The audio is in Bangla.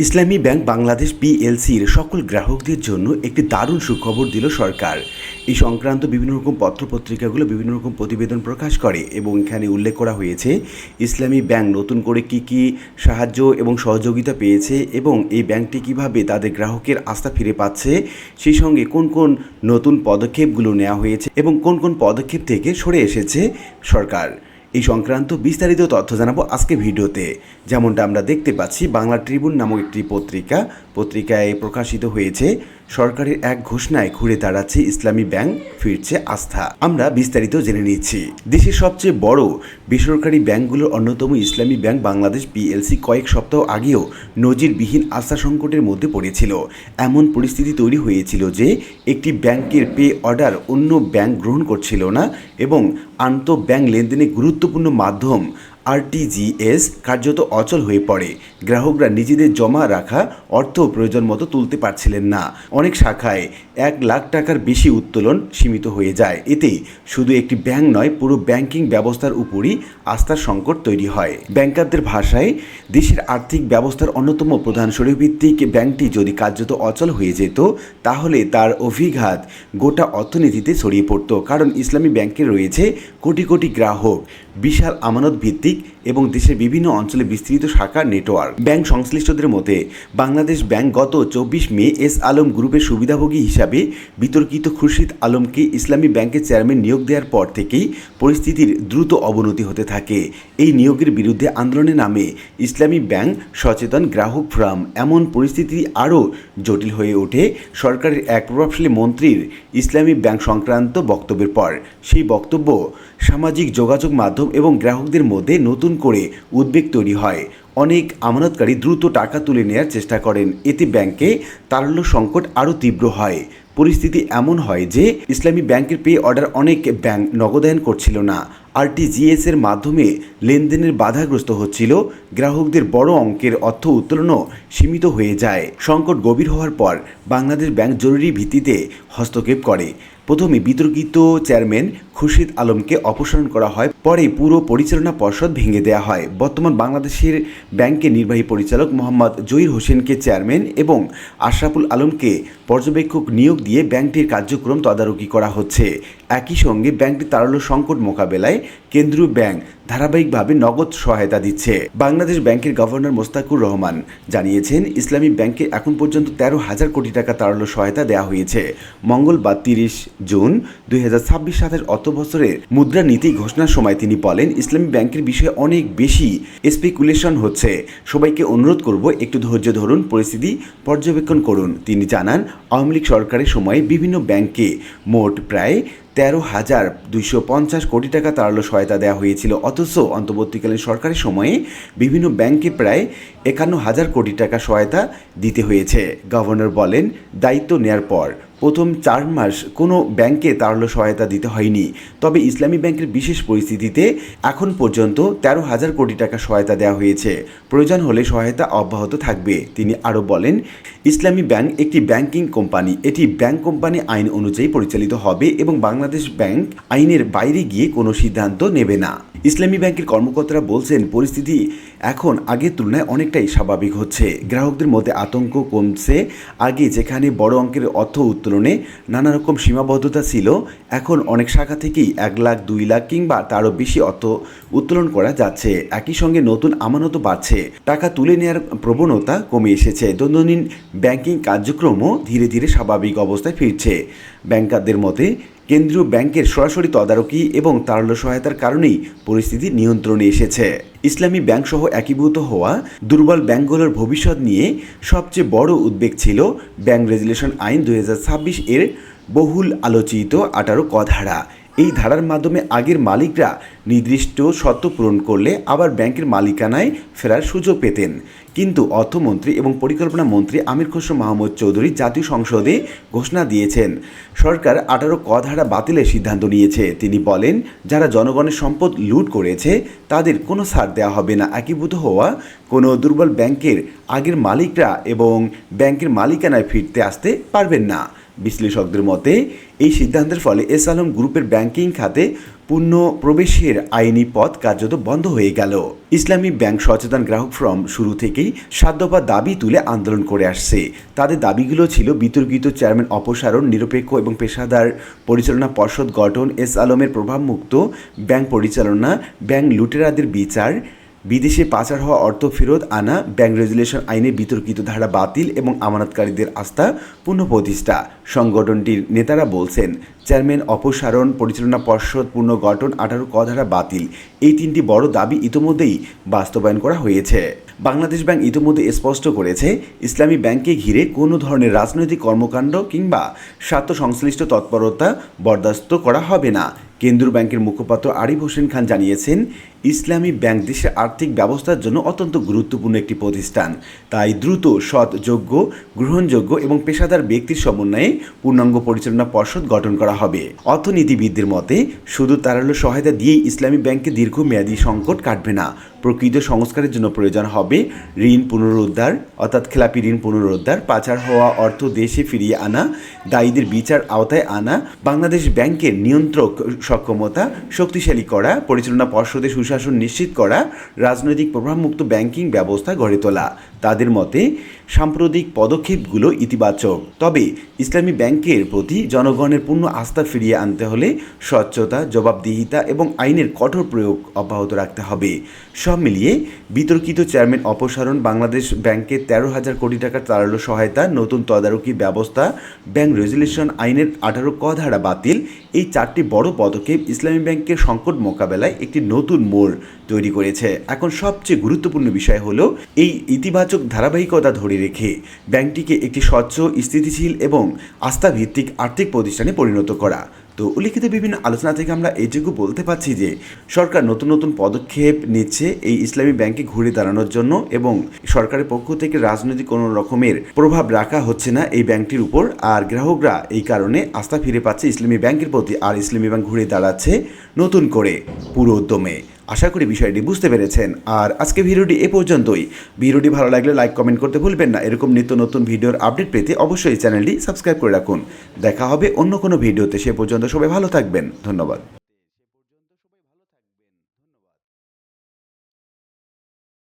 ইসলামী ব্যাংক বাংলাদেশ পিএলসির সকল গ্রাহকদের জন্য একটি দারুণ সুখবর দিল সরকার। এই সংক্রান্ত বিভিন্ন রকম পত্রপত্রিকাগুলো বিভিন্ন রকম প্রতিবেদন প্রকাশ করে এবং এখানে উল্লেখ করা হয়েছে ইসলামী ব্যাংক নতুন করে কি সাহায্য এবং সহযোগিতা পেয়েছে এবং এই ব্যাংকটি কিভাবে তাদের গ্রাহকের আস্থা ফিরে পাচ্ছে, সেই সঙ্গে কোন কোন নতুন পদক্ষেপগুলো নেওয়া হয়েছে এবং কোন কোন পদক্ষেপ থেকে সরে এসেছে সরকার। এই সংক্রান্ত বিস্তারিত তথ্য জানাবো আজকে ভিডিওতে। যেমনটা আমরা দেখতে পাচ্ছি, বাংলা ট্রিবিউন নামক একটি পত্রিকায় প্রকাশিত হয়েছে, সরকারের এক ঘোষণায় ঘুরে দাঁড়াচ্ছে ইসলামী ব্যাংক, ফিরছে আস্থা। আমরা বিস্তারিত জেনে নিচ্ছি। দেশের সবচেয়ে বড় বেসরকারি ব্যাংকগুলোর অন্যতম ইসলামী ব্যাংক বাংলাদেশ পিএলসি কয়েক সপ্তাহ আগেও নজিরবিহীন আস্থা সংকটের মধ্যে পড়েছিল। এমন পরিস্থিতি তৈরি হয়েছিল যে একটি ব্যাংকের পে অর্ডার অন্য ব্যাংক গ্রহণ করছিল না এবং আন্তঃব্যাংক লেনদেনে গুরুত্বপূর্ণ মাধ্যম আরটিজিএস কার্যত অচল হয়ে পড়ে। গ্রাহকরা নিজেদের জমা রাখা অর্থ প্রয়োজন মতো তুলতে পারছিলেন না। অনেক শাখায় 1 লাখ টাকার বেশি উত্তোলন সীমিত হয়ে যায়। এতে শুধু একটি ব্যাংক নয়, পুরো ব্যাংকিং ব্যবস্থার উপরই আস্থার সংকট তৈরি হয়। ব্যাংকারদের ভাষায়, দেশের আর্থিক ব্যবস্থার অন্যতম প্রধান শরীরভিত্তিক ব্যাংকটি যদি কার্যত অচল হয়ে যেত, তাহলে তার অভিঘাত গোটা অর্থনীতিতে ছড়িয়ে পড়ত। কারণ ইসলামী ব্যাংকে রয়েছে কোটি কোটি গ্রাহক, বিশাল আমানত ভিত্তিক এবং দেশের বিভিন্ন অঞ্চলে বিস্তৃত শাখার নেটওয়ার্ক। ব্যাংক সংশ্লিষ্টদের মতে, বাংলাদেশ ব্যাংক গত 24 মে এস আলম গ্রুপের সুবিধাভোগী হিসাবে বিতর্কিত খুরশিদ আলমকে ইসলামী ব্যাংকের চেয়ারম্যান নিয়োগ দেওয়ার পর থেকেই পরিস্থিতির দ্রুত অবনতি হতে থাকে। এই নিয়োগের বিরুদ্ধে আন্দোলনের নামে ইসলামী ব্যাংক সচেতন গ্রাহক ফোরাম। এমন পরিস্থিতি আরও জটিল হয়ে ওঠে সরকারের এক প্রভাবশালী মন্ত্রীর ইসলামী ব্যাংক সংক্রান্ত বক্তব্যের পর। সেই বক্তব্য সামাজিক যোগাযোগ মাধ্যম এবং গ্রাহকদের মধ্যে নতুন করে উদ্বেগ তৈরি হয়। অনেক আমানতকারী দ্রুত টাকা তুলে নেওয়ার চেষ্টা করেন। এতে ব্যাংকে তারল্য সংকট আরও তীব্র হয়। পরিস্থিতি এমন হয় যে ইসলামী ব্যাংকের পে অর্ডার অনেক ব্যাংক নগদায়ন করছিল না। আরটিজিএস এর মাধ্যমে লেনদেনের বাধাগ্রস্ত হচ্ছিল। গ্রাহকদের বড় অঙ্কের অর্থ উত্তোলনও সীমিত হয়ে যায়। সংকট গভীর হওয়ার পর বাংলাদেশ ব্যাংক জরুরি ভিত্তিতে হস্তক্ষেপ করে। প্রথমে বিতর্কিত চেয়ারম্যান খুরশিদ আলমকে অপসারণ করা হয়, পরে পুরো পরিচালনা পর্ষদ ভেঙে দেওয়া হয়। বর্তমান বাংলাদেশের ব্যাংকের নির্বাহী পরিচালক মোহাম্মদ জহির হোসেনকে চেয়ারম্যান এবং আশরাফুল আলমকে পর্যবেক্ষক নিয়োগ দিয়ে ব্যাংকটির কার্যক্রম তদারকি করা হচ্ছে। একই সঙ্গে ব্যাংকটির তারল্য সংকট মোকাবেলায় কেন্দ্রীয় ব্যাংক ধারাবাহিকভাবে নগদ সহায়তা দিচ্ছে। বাংলাদেশ ব্যাংকের গভর্নর মোস্তাকুর রহমান জানিয়েছেন, ইসলামী ব্যাংকে এখন পর্যন্ত 13,000 কোটি টাকা তারল্য সহায়তা দেওয়া হয়েছে। মঙ্গলবার 30 জুন 2026-27 অর্থবছরের মুদ্রানীতি ঘোষণার সময় তিনি বলেন, ইসলামী ব্যাংকের বিষয়ে অনেক বেশি স্পেকুলেশন হচ্ছে। সবাইকে অনুরোধ করব, একটু ধৈর্য ধরুন, পরিস্থিতি পর্যবেক্ষণ করুন। তিনি জানান, আওয়ামী লীগ সরকারের সময় বিভিন্ন ব্যাংকে মোট প্রায় 13,250 কোটি টাকা তারল্য সহায়তা দেওয়া হয়েছিল। অথচ অন্তর্বর্তীকালীন সরকারের সময়ে বিভিন্ন ব্যাংকে প্রায় 51,000 কোটি টাকা সহায়তা দিতে হয়েছে। গভর্নর বলেন, দায়িত্ব নেয়ার পর প্রথম 4 মাস কোনো ব্যাংকে তারল্য সহায়তা দিতে হয়নি। তবে ইসলামী ব্যাংকের বিশেষ পরিস্থিতিতে এখন পর্যন্ত 13,000 কোটি টাকা সহায়তা দেওয়া হয়েছে। প্রয়োজন হলে সহায়তা অব্যাহত থাকবে। তিনি আরও বলেন, ইসলামী ব্যাংক একটি ব্যাংকিং কোম্পানি। এটি ব্যাংক কোম্পানি আইন অনুযায়ী পরিচালিত হবে এবং বাংলাদেশ ব্যাংক আইনের বাইরে গিয়ে কোনো সিদ্ধান্ত নেবে না। ইসলামী ব্যাংকের কর্মকর্তারা বলছেন, পরিস্থিতি এখন আগের তুলনায় অনেকটাই স্বাভাবিক হচ্ছে। গ্রাহকদের মধ্যে আতঙ্ক কমছে। আগে যেখানে বড় অঙ্কের অর্থ উত্তোলনে নানা রকম সীমাবদ্ধতা ছিল, এখন অনেক শাখা থেকেই 1 লাখ, 2 লাখ কিংবা তারও বেশি অর্থ উত্তোলন করা যাচ্ছে। একই সঙ্গে নতুন আমানতও বাড়ছে। টাকা তুলে নেওয়ার প্রবণতা কমে এসেছে। দৈনন্দিন ব্যাংকিং কার্যক্রমও ধীরে ধীরে স্বাভাবিক অবস্থায় ফিরছে। ব্যাংকারদের মতে, কেন্দ্রীয় ব্যাংকের সরাসরি তদারকি এবং তারল্য সহায়তার কারণেই পরিস্থিতি নিয়ন্ত্রণে এসেছে। ইসলামী ব্যাংক সহ একীভূত হওয়া দুর্বল ব্যাংকগুলোর ভবিষ্যৎ নিয়ে সবচেয়ে বড় উদ্বেগ ছিল ব্যাংক রেগুলেশন আইন 2026 এর বহুল আলোচিত 18 ক ধারা। এই ধারার মাধ্যমে আগের মালিকরা নির্দিষ্ট শর্ত পূরণ করলে আবার ব্যাংকের মালিকানায় ফেরার সুযোগ পেতেন। কিন্তু অর্থমন্ত্রী এবং পরিকল্পনা মন্ত্রী আমির খসরু মাহমুদ চৌধুরী জাতীয় সংসদে ঘোষণা দিয়েছেন, সরকার 18 ক ধারা বাতিলের সিদ্ধান্ত নিয়েছে। তিনি বলেন, যারা জনগণের সম্পদ লুট করেছে তাদের কোনো ছাড় দেওয়া হবে না। একীভূত হওয়া কোনো দুর্বল ব্যাংকের আগের মালিকরা এবং ব্যাংকের মালিকানায় ফিরতে আসতে পারবেন না। বিশ্লেষকদের মতে, এই সিদ্ধান্তের ফলে এস আলম গ্রুপের ব্যাংকিং খাতে পূর্ণ প্রবেশের আইনি পথ কার্যত বন্ধ হয়ে গেল। ইসলামী ব্যাংক সচেতন গ্রাহক ফোরাম শুরু থেকেই 7 দফা দাবি তুলে আন্দোলন করে আসছে। তাদের দাবিগুলো ছিল বিতর্কিত চেয়ারম্যান অপসারণ, নিরপেক্ষ এবং পেশাদার পরিচালনা পর্ষদ গঠন, এস আলমের প্রভাবমুক্ত ব্যাংক পরিচালনা, ব্যাংক লুটেরাদের বিচার, বিদেশে পাচার হওয়া অর্থ ফেরত আনা, ব্যাংক রেজুলেশন আইনের বিতর্কিত ধারা বাতিল এবং আমানতকারীদের আস্থা পুনঃপ্রতিষ্ঠা। সংগঠনটির নেতারা বলছেন, চেয়ারম্যান অপসারণ, পরিচালনা পর্ষদ পুনর্গঠন, 18 ক ধারা বাতিল, এই 3টি বড় দাবি ইতোমধ্যেই বাস্তবায়ন করা হয়েছে। বাংলাদেশ ব্যাংক ইতোমধ্যে স্পষ্ট করেছে, ইসলামী ব্যাংককে ঘিরে কোনো ধরনের রাজনৈতিক কর্মকাণ্ড কিংবা স্বার্থ সংশ্লিষ্ট তৎপরতা বরদাস্ত করা হবে না। কেন্দ্রীয় ব্যাংকের মুখপাত্র আরিফ হোসেন খান জানিয়েছেন, ইসলামী ব্যাংক দেশের আর্থিক ব্যবস্থার জন্য অত্যন্ত গুরুত্বপূর্ণ একটি প্রতিষ্ঠান। তাই দ্রুত, সৎ, যোগ্য, গ্রহণযোগ্য এবং পেশাদার ব্যক্তির সমন্বয়ে পূর্ণাঙ্গ পরিচালনা পর্ষদ গঠন করা হবে। অর্থনীতিবিদদের মতে, শুধু তারালো সহায়তা দিয়েই ইসলামী ব্যাংকে দীর্ঘমেয়াদী সংকট কাটবে না। প্রকৃত সংস্কারের জন্য প্রয়োজন হবে ঋণ পুনরুদ্ধার, অর্থাৎ খেলাপি ঋণ পুনরুদ্ধার, পাচার হওয়া অর্থ দেশে ফিরিয়ে আনা, দায়ীদের বিচার আওতায় আনা, বাংলাদেশ ব্যাংকের নিয়ন্ত্রক সক্ষমতা শক্তিশালী করা, পরিচালনা পর্ষদে সুশাসন নিশ্চিত করা, রাজনৈতিক প্রভাবমুক্ত ব্যাংকিং ব্যবস্থা গড়ে তোলা। তাদের মতে, সাম্প্রতিক পদক্ষেপগুলো ইতিবাচক, তবে ইসলামী ব্যাংকের প্রতি জনগণের পূর্ণ আস্থা ফিরিয়ে আনতে হলে স্বচ্ছতা, জবাবদিহিতা এবং আইনের কঠোর প্রয়োগ অব্যাহত রাখতে হবে। সব মিলিয়ে বিতর্কিত চেয়ারম্যান অপসারণ, বাংলাদেশ ব্যাংকের 13,000 কোটি টাকার তারালো সহায়তা, নতুন তদারকি ব্যবস্থা, ব্যাংক রেজুলেশন আইনের 18 ক ধারা বাতিল, এই 4টি বড় পদক্ষেপ ইসলামী ব্যাংকের সংকট মোকাবেলায় একটি নতুন মোড় তৈরি করেছে। এখন সবচেয়ে গুরুত্বপূর্ণ বিষয় হলো এই ইতিবাচক ধারাবাহিকতা ধরে রেখে ব্যাংকটিকে একটি স্বচ্ছ, স্থিতিশীল এবং আস্থাভিত্তিক আর্থিক প্রতিষ্ঠানে পরিণত করা। তো উল্লিখিত বিভিন্ন আলোচনা থেকে আমরা এইটুকু বলতে পারছি যে সরকার নতুন নতুন পদক্ষেপ নিচ্ছে এই ইসলামী ব্যাংকে ঘুরে দাঁড়ানোর জন্য, এবং সরকারের পক্ষ থেকে রাজনৈতিক কোনো রকমের প্রভাব রাখা হচ্ছে না এই ব্যাংকটির উপর। আর গ্রাহকরা এই কারণে আস্থা ফিরে পাচ্ছে ইসলামী ব্যাংকের প্রতি, আর ইসলামী ব্যাংক ঘুরে দাঁড়াচ্ছে নতুন করে পুরো উদ্যমে। আশা করি বিষয়টি বুঝতে পেরেছেন। আর আজকে ভিডিওটি এ পর্যন্তই। ভিডিওটি ভালো লাগলে লাইক, কমেন্ট করতে ভুলবেন না। এরকম নিত্য নতুন ভিডিওর আপডেট পেতে অবশ্যই চ্যানেলটি সাবস্ক্রাইব করে রাখুন। দেখা হবে অন্য কোনো ভিডিওতে। সে পর্যন্ত সবাই ভালো থাকবেন। ধন্যবাদ।